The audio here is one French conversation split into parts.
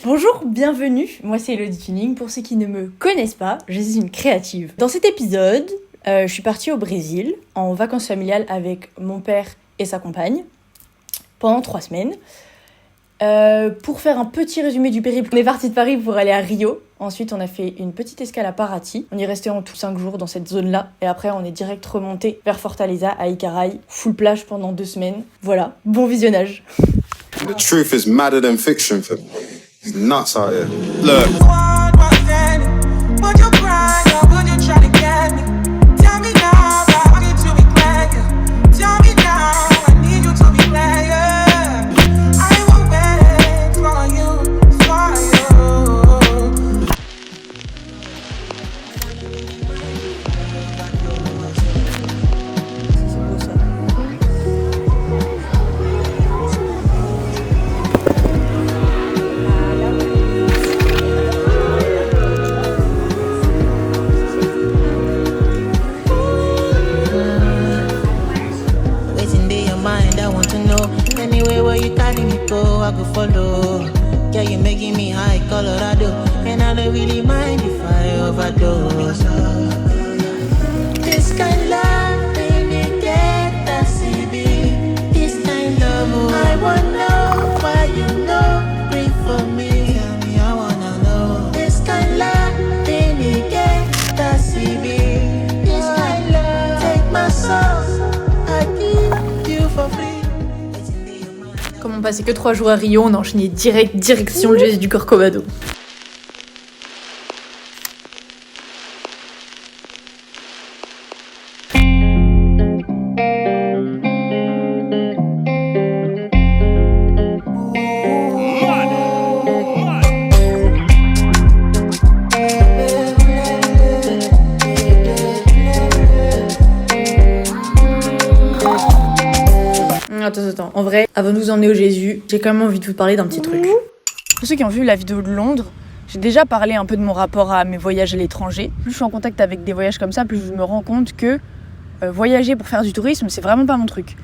Bonjour, bienvenue, moi c'est Elodie Tuning. Pour ceux qui ne me connaissent pas, je suis une créative. Dans cet épisode, je suis partie au Brésil en vacances familiales avec mon père et sa compagne pendant 3 semaines. Pour faire un petit résumé du périple, on est parti de Paris pour aller à Rio. Ensuite, on a fait une petite escale à Paraty. On y est resté en tout 5 jours dans cette zone-là. Et après, on est direct remonté vers Fortaleza, à Icaraï, full plage pendant 2 semaines. Voilà, bon visionnage. The truth is madder than fiction for me. It's nuts out here. Look. I could follow. Yeah, you're making me high Colorado, and I don't really mind if I overdose. This kind of love, baby, get that CB. This kind of love, I wanna know why you know, breathe for me. Tell me, I wanna know. This kind of love, baby, get that CB. This kind of love, take my soul, I give you for free. Comme on passait que 3 jours à Rio, on a enchaîné direction le Jésus du Corcovado. Attends, en vrai, avant de nous emmener au Jésus, j'ai quand même envie de vous parler d'un petit truc. Pour ceux qui ont vu la vidéo de Londres, j'ai déjà parlé un peu de mon rapport à mes voyages à l'étranger. Plus je suis en contact avec des voyages comme ça, plus je me rends compte que voyager pour faire du tourisme, c'est vraiment pas mon truc.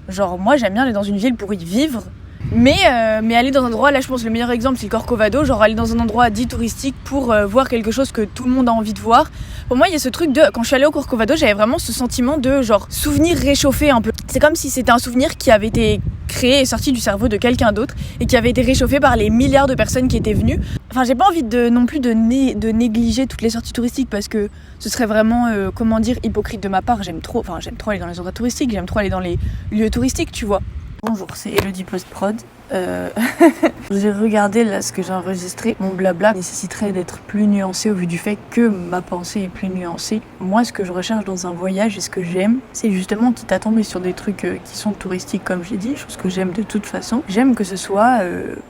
Genre, moi, j'aime bien aller dans une ville pour y vivre, mais aller dans un endroit, là je pense le meilleur exemple c'est le Corcovado, genre aller dans un endroit dit touristique pour voir quelque chose que tout le monde a envie de voir. Pour moi il y a ce truc de, quand je suis allée au Corcovado, j'avais vraiment ce sentiment de genre souvenir réchauffé un peu. C'est comme si c'était un souvenir qui avait été créé et sorti du cerveau de quelqu'un d'autre et qui avait été réchauffé par les milliards de personnes qui étaient venues. Enfin j'ai pas envie non plus de négliger toutes les sorties touristiques parce que ce serait vraiment hypocrite de ma part. J'aime trop aller dans les endroits touristiques, j'aime trop aller dans les lieux touristiques, tu vois. Bonjour, c'est Elodie Post-Prod. J'ai regardé là ce que j'ai enregistré. Mon blabla nécessiterait d'être plus nuancé au vu du fait que ma pensée est plus nuancée. Moi, ce que je recherche dans un voyage et ce que j'aime, c'est justement, quitte à tomber sur des trucs qui sont touristiques comme j'ai dit, chose que j'aime de toute façon, j'aime que ce soit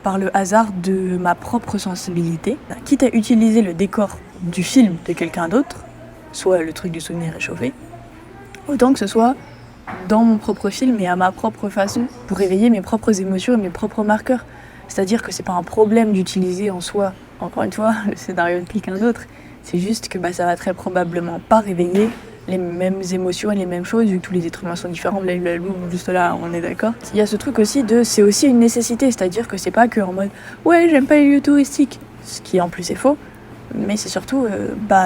par le hasard de ma propre sensibilité, quitte à utiliser le décor du film de quelqu'un d'autre, soit le truc du souvenir réchauffé, autant que ce soit dans mon propre film et à ma propre façon pour réveiller mes propres émotions et mes propres marqueurs. C'est-à-dire que c'est pas un problème d'utiliser en soi, encore une fois, le scénario de quelqu'un d'autre. C'est juste que ça va très probablement pas réveiller les mêmes émotions et les mêmes choses vu que tous les êtres humains sont différents, blablabla, juste là, on est d'accord. Il y a ce truc aussi c'est aussi une nécessité, c'est-à-dire que c'est pas que en mode ouais, j'aime pas les lieux touristiques, ce qui en plus est faux. Mais c'est surtout,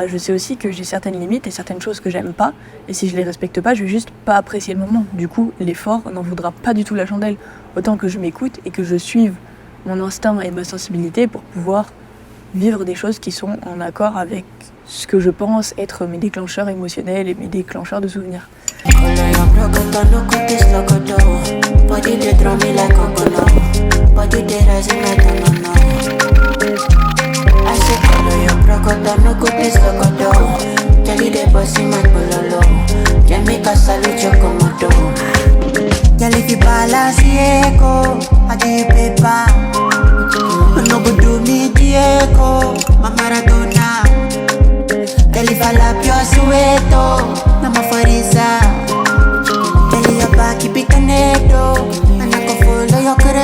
je sais aussi que j'ai certaines limites et certaines choses que j'aime pas. Et si je les respecte pas, je vais juste pas apprécier le moment. Du coup, l'effort n'en vaudra pas du tout la chandelle. Autant que je m'écoute et que je suive mon instinct et ma sensibilité pour pouvoir vivre des choses qui sont en accord avec ce que je pense être mes déclencheurs émotionnels et mes déclencheurs de souvenirs. I say follow your crocodile, no good is locodo. Jelly de bossy man bololo. Jamaica salute your comodo. Girl if you balance Diego, I give you paper. No go do me Diego, my Maradona. Girl if I lap your sueto, Mama Farisa. Girl your back keep it canedo, and I can follow your career.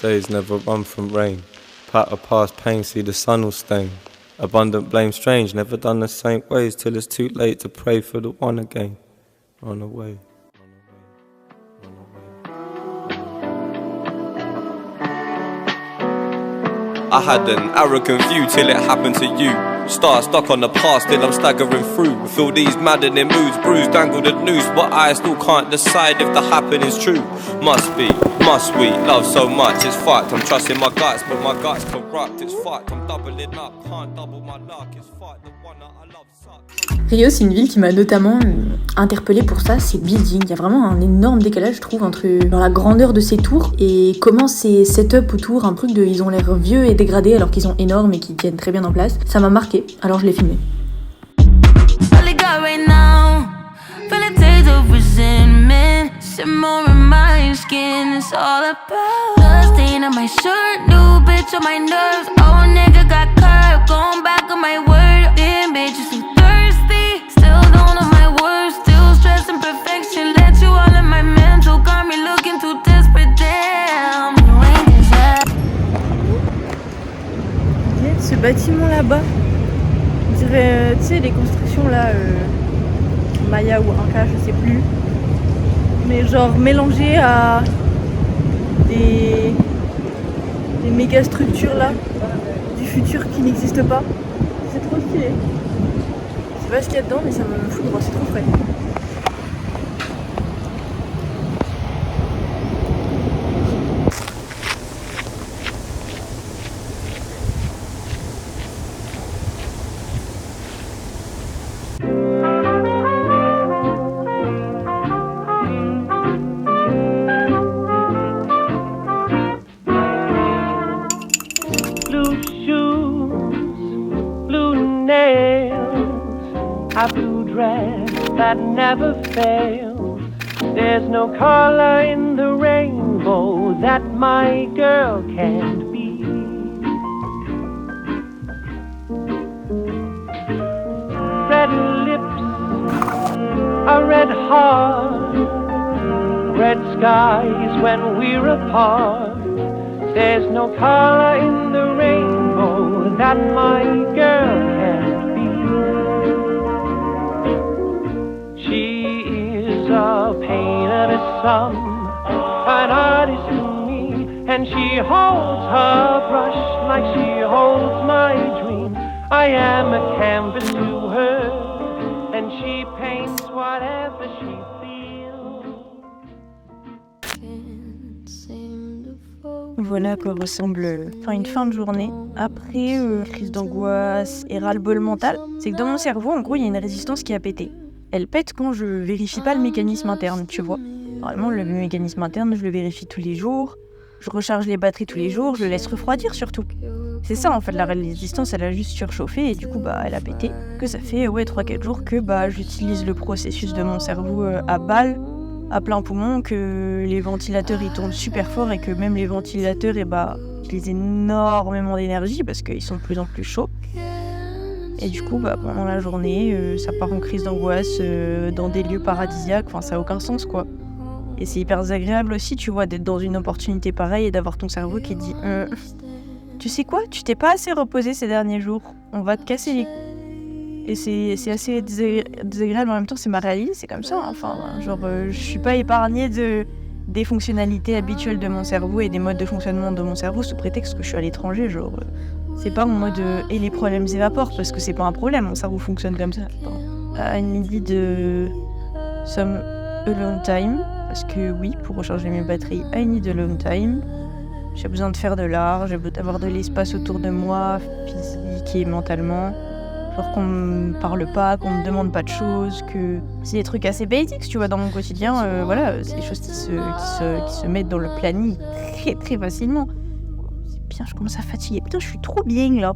days never run from rain. Patter past pain, see the sun will stain. Abundant blame strange, never done the same ways till it's too late to pray for the one again. Run away. I had an arrogant view till it happened to you. Star stuck on the past, still I'm staggering through. Feel these maddening moods, bruised, dangled the noose, but I still can't decide if the happening's true. Must be, must we, love so much, it's fucked. I'm trusting my guts, but my guts corrupt, it's fucked. I'm doubling up, can't double my luck, it's fucked. The one that I love sucks. Rio, c'est une ville qui m'a notamment interpellée pour ça, ses buildings. Il y a vraiment un énorme décalage, je trouve, entre la grandeur de ces tours et comment c'est set-up autour, un truc de ils ont l'air vieux et dégradés alors qu'ils sont énormes et qu'ils tiennent très bien en place. Ça m'a marqué, alors je l'ai filmé. Ce bâtiment là-bas, on dirait, tu sais, les constructions là, Maya ou Inca, je sais plus, mais genre mélangées à des méga structures là, du futur qui n'existent pas. C'est trop stylé. Je sais pas ce qu'il y a dedans, mais ça me fout, c'est trop frais. A blue dress that never fails. There's no color in the rainbow that my girl can't be. Red lips, a red heart, red skies when we're apart. There's no color in the rainbow that my girl can't be. She is a painter to some, an artist to me, and she holds her brush like she holds my dream. I am a canvas to her, and she paints whatever she feels. Voilà à quoi ressemble une fin de journée. Après, crise d'angoisse et ras-le-bol mental, c'est que dans mon cerveau, en gros, il y a une résistance qui a pété. Elle pète quand je vérifie pas le mécanisme interne, tu vois. Normalement, le mécanisme interne, je le vérifie tous les jours, je recharge les batteries tous les jours, je le laisse refroidir surtout. C'est ça en fait, la résistance, elle a juste surchauffé et du coup, elle a pété. Que ça fait 3-4 jours que j'utilise le processus de mon cerveau à balle, à plein poumon, que les ventilateurs ils tournent super fort et que même les ventilateurs, utilisent énormément d'énergie parce qu'ils sont de plus en plus chauds. Et du coup, pendant la journée, ça part en crise d'angoisse dans des lieux paradisiaques. Enfin, ça n'a aucun sens, quoi. Et c'est hyper désagréable aussi, tu vois, d'être dans une opportunité pareille et d'avoir ton cerveau qui te dit tu sais quoi, tu t'es pas assez reposé ces derniers jours. On va te casser les... Et c'est assez désagréable, en même temps, c'est ma réalité, c'est comme ça. Hein. Enfin, je suis pas épargnée des fonctionnalités habituelles de mon cerveau et des modes de fonctionnement de mon cerveau sous prétexte que je suis à l'étranger, c'est pas en mode et les problèmes s'évaporent parce que c'est pas un problème, mon cerveau fonctionne comme ça. I need some alone time parce que oui, pour recharger mes batteries, I need alone time. J'ai besoin de faire de l'art, j'ai besoin d'avoir de l'espace autour de moi, physique et mentalement. Genre qu'on me parle pas, qu'on me demande pas de choses, que c'est des trucs assez basiques, tu vois, dans mon quotidien. C'est des choses qui se mettent dans le planning très très facilement. C'est bien, je commence à fatiguer. Putain, je suis trop bien là.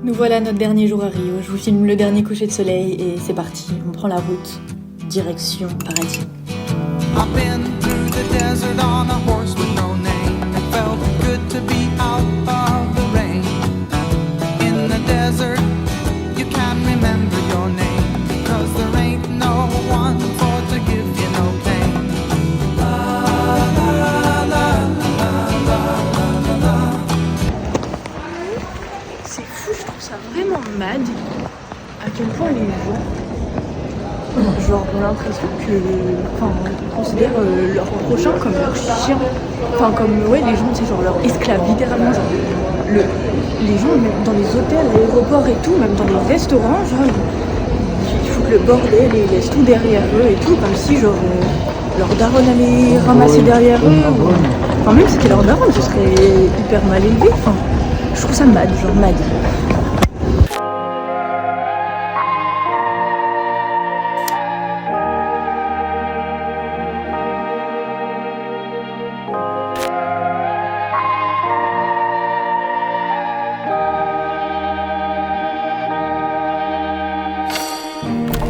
Nous voilà notre dernier jour à Rio. Je vous filme le dernier coucher de soleil et c'est parti. On prend la route, direction paradis. I've been through the desert on a horse with no name. It felt good to be out of the rain. In the desert, you can't remember your name because the trouve ça vraiment mad à quel point les gens genre ont l'impression que ils considèrent leur prochain comme leur chien, enfin comme ouais les gens c'est genre leur esclave littéralement, genre les gens même dans les hôtels, à l'aéroport et tout, même dans les restaurants, genre ils foutent le bordel et ils laissent tout derrière eux et tout, comme si genre leur daronne allait ramasser derrière eux, enfin même si c'était leur daronne ce serait hyper mal élevé, enfin je trouve ça mad, genre mad.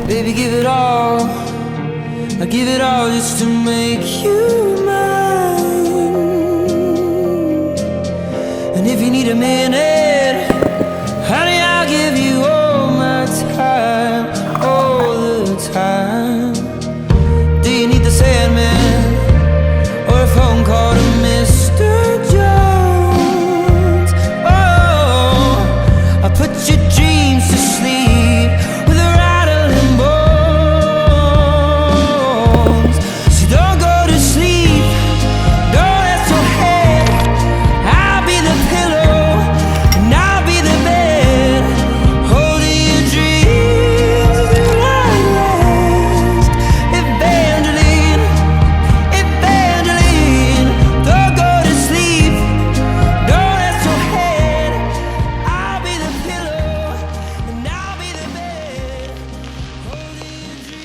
Baby, give it all. I give it all just to make you mine. And if you need a minute, honey, I'll give you all my time, all the time. Do you need the Sandman or a phone call to Mr. Jones? Oh, I put your dreams to sleep with a rattling bones. So don't go to sleep, don't rest your head. I'll be the pillow and I'll be the bed, holding your dreams till I last. Evangeline, Evangeline, don't go to sleep, don't rest your head. I'll be the pillow and I'll be the bed, holding your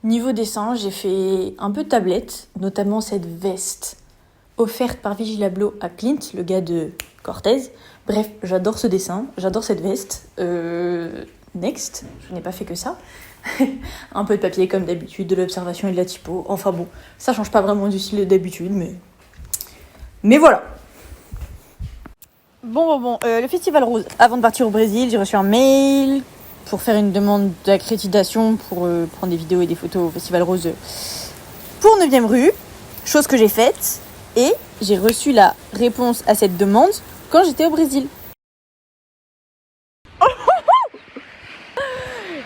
Niveau dessin, j'ai fait un peu de tablette, notamment cette veste offerte par Vigilablo à Clint, le gars de Cortez. Bref, j'adore ce dessin, j'adore cette veste. Next, je n'ai pas fait que ça. Un peu de papier comme d'habitude, de l'observation et de la typo. Enfin bon, ça change pas vraiment du style d'habitude, mais voilà. Bon, le Festival Rose. Avant de partir au Brésil, j'ai reçu un mail pour faire une demande d'accréditation pour prendre des vidéos et des photos au Festival Rose pour 9e rue. Chose que j'ai faite et j'ai reçu la réponse à cette demande quand j'étais au Brésil.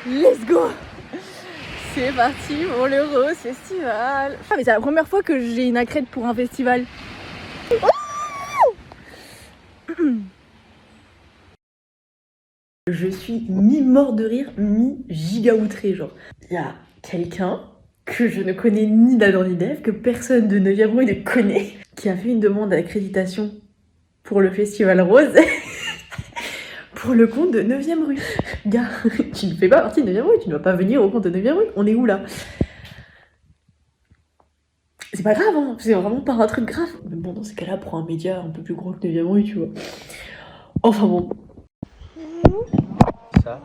Let's go! C'est parti pour le Rose Festival. Ah mais c'est la première fois que j'ai une accrède pour un festival. Je suis mi-mort de rire, mi-giga-outré, genre. Il y a quelqu'un que je ne connais ni d'Adam ni d'Ève, que personne de 9e rue ne connaît, qui a fait une demande d'accréditation pour le Festival Rose pour le compte de 9e rue. Gars, tu ne fais pas partie de 9e rue, tu ne vas pas venir au compte de 9e rue, on est où là? C'est pas grave, hein, c'est vraiment pas un truc grave. Mais bon, dans ces cas-là, prends un média un peu plus gros que 9e rue, tu vois. Enfin bon. Ça.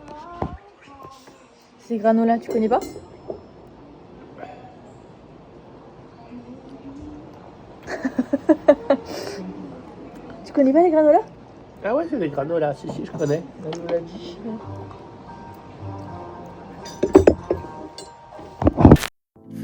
Ces granolas, tu connais pas? Tu connais pas les granolas? Ah ouais, c'est des granolas, si, je connais. Elle nous l'a dit.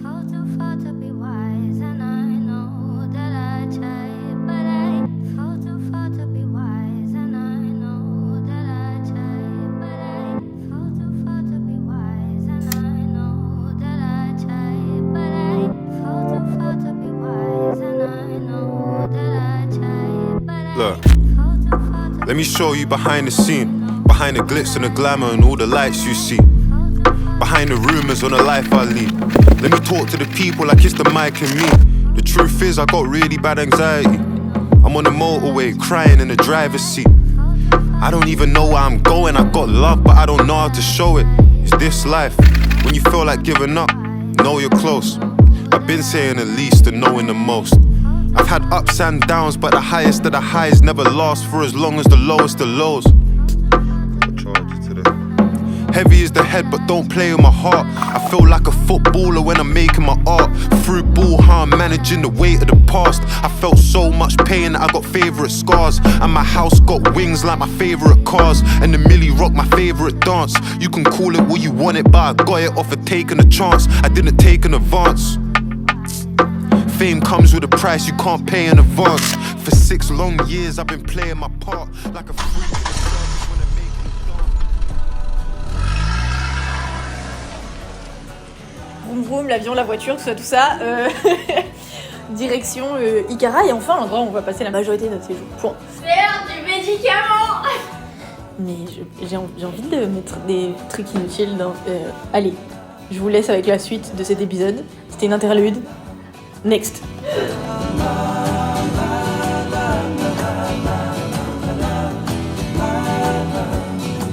Fall too far to be wise, and I know that I try, but I fall too far to be wise, and I know that I try, but I fall too far to be wise, and I know that I try, but I fall too far to be wise, and I know that I try, but I Look. fall too far to Let me show you behind the scene, behind the glitz and the glamour and all the lights you see, behind the rumors on the life I lead. Let me talk to the people like it's the mic and me. The truth is I got really bad anxiety. I'm on the motorway crying in the driver's seat. I don't even know where I'm going. I got love but I don't know how to show it. It's this life. When you feel like giving up, know you're close. I've been saying the least and knowing the most. I've had ups and downs, but the highest of the highs never last for as long as the lowest of lows. Heavy is the head, but don't play with my heart. I feel like a footballer when I'm making my art. Through ball, how I'm managing the weight of the past. I felt so much pain that I got favourite scars. And my house got wings like my favourite cars. And the Millie Rock my favourite dance. You can call it what you want it, but I got it off of taking a chance. I didn't take an advance. Fame comes with a price you can't pay in advance. For 6 long years I've been playing my part like a freak in the circus when I'm making it dance. Vroom vroom, l'avion, la voiture, tout ça. Direction Ikara et enfin l'endroit où on va passer la majorité de notre séjour. Point. C'est l'heure du médicament. Mais j'ai envie de mettre des trucs inutiles dans... allez, je vous laisse avec la suite de cet épisode. C'était une interlude. Next.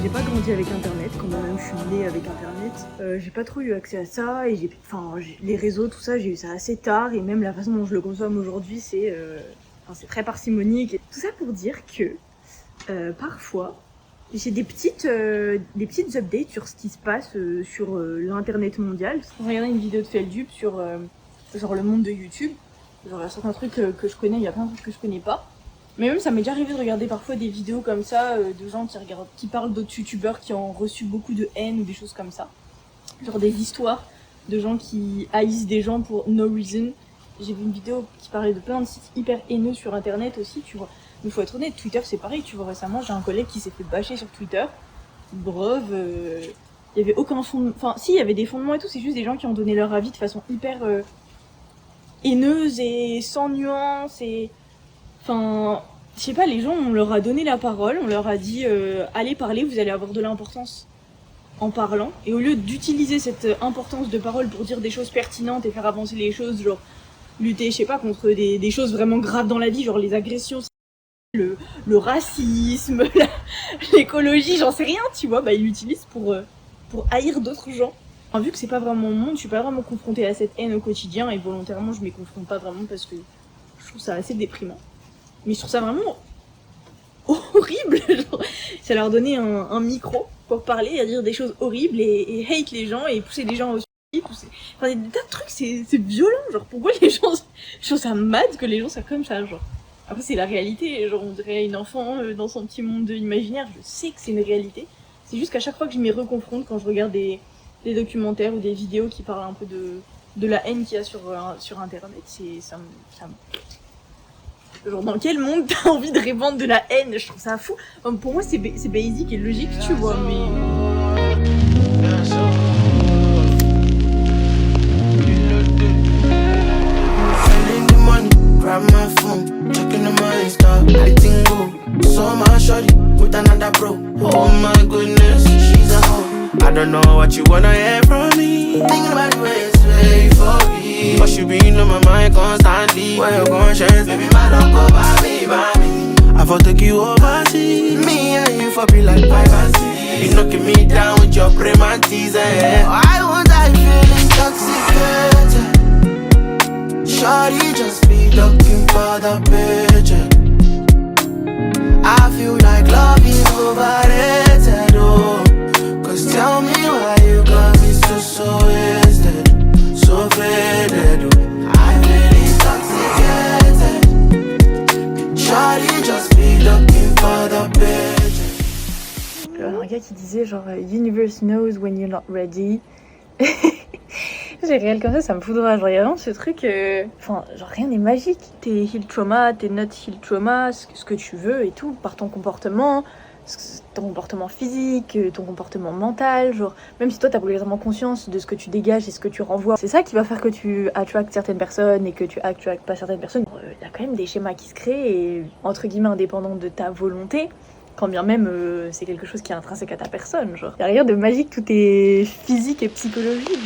J'ai pas grandi avec internet, quand même je suis née avec internet. J'ai pas trop eu accès à ça et les réseaux, tout ça, j'ai eu ça assez tard et même la façon dont je le consomme aujourd'hui, c'est très parcimonique. Et tout ça pour dire que parfois j'ai des petites updates sur ce qui se passe sur l'internet mondial. J'ai regardé une vidéo de Feldup sur genre le monde de YouTube. Genre il y a certains trucs que je connais, il y a plein de trucs que je connais pas. Mais même ça m'est déjà arrivé de regarder parfois des vidéos comme ça de gens qui parlent d'autres youtubeurs qui ont reçu beaucoup de haine ou des choses comme ça. Genre des histoires de gens qui haïssent des gens pour no reason. J'ai vu une vidéo qui parlait de plein de sites hyper haineux sur internet aussi, tu vois. Mais faut être honnête, Twitter c'est pareil, tu vois. Récemment j'ai un collègue qui s'est fait bâcher sur Twitter. Bref, il y avait aucun fondement. Enfin si, il y avait des fondements et tout, c'est juste des gens qui ont donné leur avis de façon hyper haineuse et sans nuance et... Enfin, je sais pas, les gens, on leur a donné la parole, on leur a dit allez parler, vous allez avoir de l'importance en parlant. Et au lieu d'utiliser cette importance de parole pour dire des choses pertinentes et faire avancer les choses, genre lutter, je sais pas, contre des choses vraiment graves dans la vie, genre les agressions, le racisme, l'écologie, j'en sais rien, tu vois, bah ils l'utilisent pour haïr d'autres gens. Enfin, vu que c'est pas vraiment mon monde, je suis pas vraiment confrontée à cette haine au quotidien et volontairement je m'y confronte pas vraiment parce que je trouve ça assez déprimant. Mais je trouve ça vraiment horrible, genre, ça leur donnait un micro pour parler et à dire des choses horribles et hate les gens et pousser les gens au suicide, enfin des tas de trucs, c'est violent, genre pourquoi les gens, je trouve ça mad que les gens soient comme ça, genre. Après c'est la réalité, genre on dirait une enfant dans son petit monde imaginaire, je sais que c'est une réalité, c'est juste qu'à chaque fois que je m'y reconfronte quand je regarde des documentaires ou des vidéos qui parlent un peu de la haine qu'il y a sur internet, ça me... Genre dans quel monde t'as envie de répandre de la haine? Je trouve ça fou. Enfin, pour moi c'est basic et logique, tu vois, mais... Grab my phone, checking on my Insta, I think go. Saw my shorty with another bro. Oh my goodness, she's a hoe. I don't know what you wanna hear from me. Thinking about the way it's way for me. But you been on my mind constantly. Where you conscience, baby, my don't go by me. I for take you overseas. Me and you for be like privacy. You knocking me down with your prematis, eh? I won't I feel intoxicated. Shawty just be looking for the picture. I feel like love is overrated, oh. Cause tell me why you got me so wasted, so faded, oh. I feel intoxicated. Shawty just be looking for the picture. Un gars qui disait genre universe knows when you're not ready. J'ai réel comme ça me foudra. Genre, il y a vraiment ce truc. Enfin, genre, rien n'est magique. T'es heal trauma, t'es not heal trauma, ce que tu veux et tout, par ton comportement physique, ton comportement mental. Genre, même si toi, t'as complètement conscience de ce que tu dégages et ce que tu renvoies, c'est ça qui va faire que tu attractes certaines personnes et que tu attractes pas certaines personnes. Il y a quand même des schémas qui se créent et, entre guillemets, indépendants de ta volonté. Quand bien même c'est quelque chose qui est intrinsèque à ta personne. Genre, y a rien de magique, tout est physique et psychologique.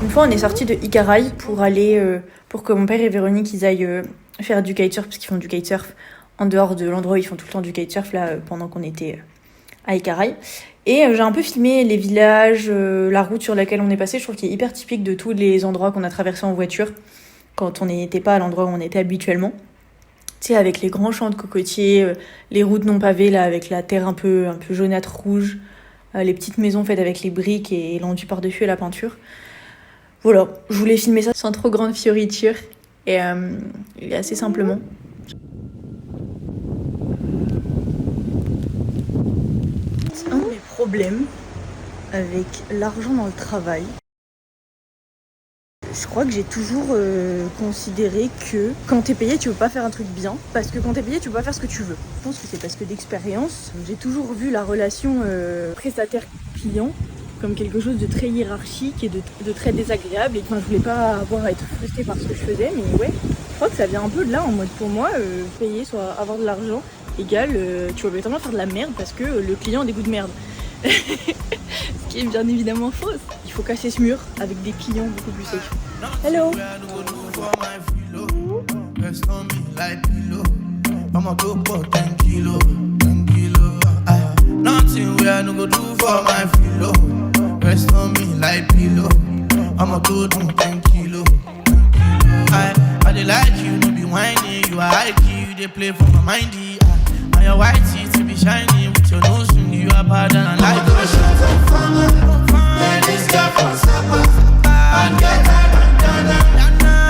Une fois, on est sorti de Ikarai pour aller, pour que mon père et Véronique ils aillent faire du kitesurf, parce qu'ils font du kitesurf en dehors de l'endroit où ils font tout le temps du kitesurf là pendant qu'on était à Ikarai. Et j'ai un peu filmé les villages, la route sur laquelle on est passé. Je trouve qu'il est hyper typique de tous les endroits qu'on a traversés en voiture quand on n'était pas à l'endroit où on était habituellement. Tu sais, avec les grands champs de cocotiers, les routes non pavées là avec la terre un peu jaunâtre rouge, les petites maisons faites avec les briques et l'enduit par-dessus et la peinture. Voilà, je voulais filmer ça sans trop grande fioriture et assez simplement. problème avec l'argent dans le travail. Je crois que j'ai toujours considéré que quand t'es payé, tu peux pas faire un truc bien. Parce que quand t'es payé, tu peux pas faire ce que tu veux. Je pense que c'est parce que d'expérience, j'ai toujours vu la relation prestataire-client comme quelque chose de très hiérarchique et de très désagréable. Et je voulais pas avoir à être frustrée par ce que je faisais. Mais ouais, je crois que ça vient un peu de là, en mode pour moi, payer soit avoir de l'argent égale tu vas obligatoirement faire de la merde parce que le client a des goûts de merde. Ce qui est bien évidemment fausse. Il faut casser ce mur avec des clients beaucoup plus safe. Hello. Nothing we I no go do for my filo. Rest on me like pillow. I'ma go do 10 kilo. I dey like you, no be whining. You are high key, you dey play for my mindy. And your white teeth to be shining with your nose ring. You are bad and I like it. Man, this girl from Sapa. I get high bandana.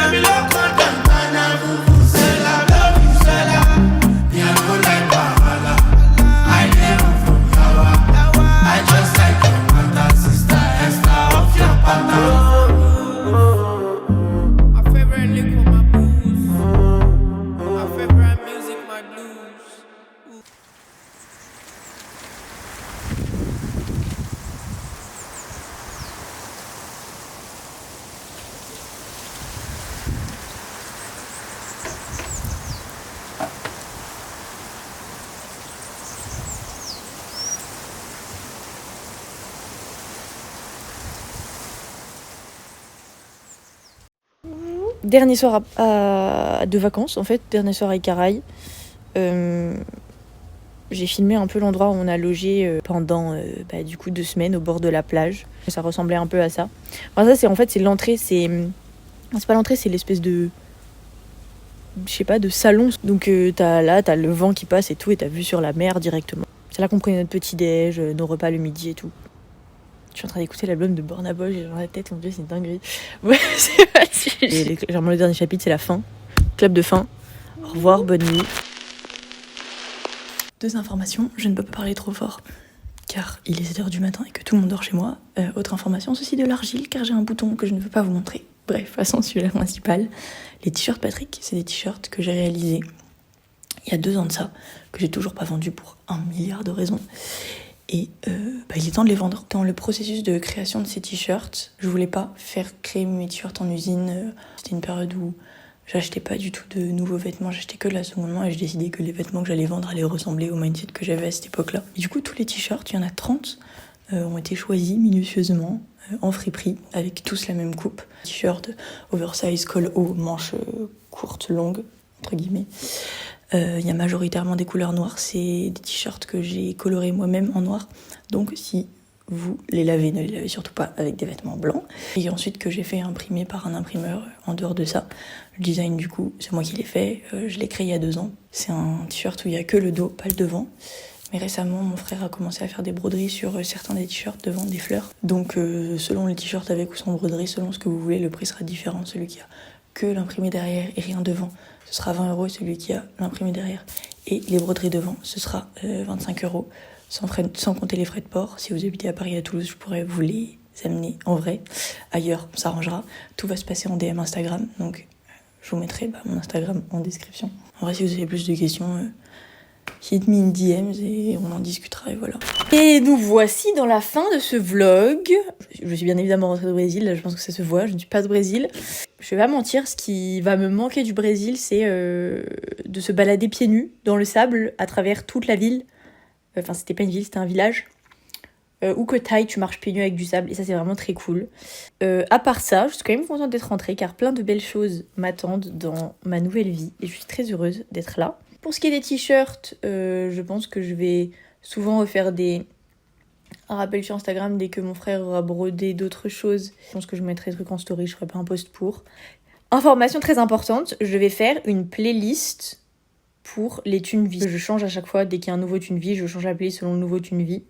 Let me look on bandana. Vuvuzela, love you, Zella. Yeah, I go like Bahala. I never from Yawa. I just like your mother, sister, Esther of your papa. My favorite liquor, my booze. My favorite music, my blues. Dernier soir de vacances, en fait, dernier soir à Icaraï. J'ai filmé un peu l'endroit où on a logé pendant du coup 2 semaines au bord de la plage. Ça ressemblait un peu à ça. Enfin, ça, c'est l'entrée, c'est pas l'entrée, c'est l'espèce de, je sais pas, de salon. Donc t'as le vent qui passe et tout, et t'as vue sur la mer directement. C'est là qu'on prenait notre petit-déj, nos repas le midi et tout. Je suis en train d'écouter l'album de Burna Boy, j'ai dans la tête, mon dieu, c'est une dinguerie. Ouais, c'est pas sujet. Généralement, le dernier chapitre, c'est la fin. Club de fin. Au revoir, bonne nuit. 2 informations, je ne peux pas parler trop fort, car il est 7h du matin et que tout le monde dort chez moi. Autre information, ceci de l'argile, car j'ai un bouton que je ne veux pas vous montrer. Bref, passons sur la principale. Les t-shirts Patrick, c'est des t-shirts que j'ai réalisés il y a 2 ans de ça, que j'ai toujours pas vendus pour 1 milliard de raisons. Et il est temps de les vendre. Dans le processus de création de ces t-shirts, je voulais pas faire créer mes t-shirts en usine. C'était une période où j'achetais pas du tout de nouveaux vêtements, j'achetais que de la seconde main et je décidais que les vêtements que j'allais vendre allaient ressembler au mindset que j'avais à cette époque-là. Et du coup, tous les t-shirts, il y en a 30, ont été choisis minutieusement en friperie, avec tous la même coupe. T-shirt oversize, col haut, manches courtes, longues, entre guillemets. Il y a majoritairement des couleurs noires, c'est des t-shirts que j'ai colorés moi-même en noir. Donc si vous les lavez, ne les lavez surtout pas avec des vêtements blancs. Et ensuite que j'ai fait imprimer par un imprimeur en dehors de ça. Le design du coup, c'est moi qui l'ai fait, je l'ai créé il y a 2 ans. C'est un t-shirt où il y a que le dos, pas le devant. Mais récemment, mon frère a commencé à faire des broderies sur certains des t-shirts devant, des fleurs. Donc selon le t-shirt avec ou sans broderie, selon ce que vous voulez, le prix sera différent. Celui qui a que l'imprimé derrière et rien devant, ce sera 20 €, celui qui a l'imprimé derrière et les broderies devant, ce sera 25 €, sans compter les frais de port. Si vous habitez à Paris et à Toulouse, je pourrais vous les amener en vrai. Ailleurs, on s'arrangera. Tout va se passer en DM Instagram, donc je vous mettrai mon Instagram en description. En vrai, si vous avez plus de questions, hit me in DMs et on en discutera et voilà. Et nous voici dans la fin de ce vlog. Je suis bien évidemment rentrée au Brésil, là, je pense que ça se voit, je ne suis pas au Brésil. Je vais pas mentir, ce qui va me manquer du Brésil, c'est de se balader pieds nus dans le sable à travers toute la ville. Enfin, c'était pas une ville, c'était un village. Où que t'ailles, tu marches pieds nus avec du sable et ça c'est vraiment très cool. À part ça, je suis quand même contente d'être rentrée car plein de belles choses m'attendent dans ma nouvelle vie et je suis très heureuse d'être là. Pour ce qui est des t-shirts, je pense que je vais souvent refaire un rappel sur Instagram dès que mon frère aura brodé d'autres choses. Je pense que je mettrai des trucs en story, je ferai pas un post pour. Information très importante, je vais faire une playlist pour les tunes vie. Je change à chaque fois, dès qu'il y a un nouveau tune vie, je change la playlist selon le nouveau tune vie.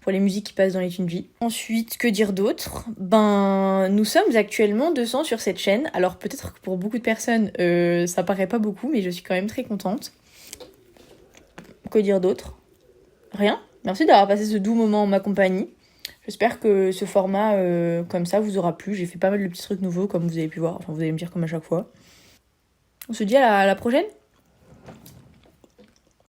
Pour les musiques qui passent dans les tunes vie. Ensuite, que dire d'autre ? Nous sommes actuellement 200 sur cette chaîne. Alors peut-être que pour beaucoup de personnes, ça paraît pas beaucoup, mais je suis quand même très contente. Que dire d'autre ? Rien ? Merci d'avoir passé ce doux moment en ma compagnie. J'espère que ce format comme ça vous aura plu. J'ai fait pas mal de petits trucs nouveaux comme vous avez pu voir. Enfin, vous allez me dire comme à chaque fois. On se dit à la prochaine.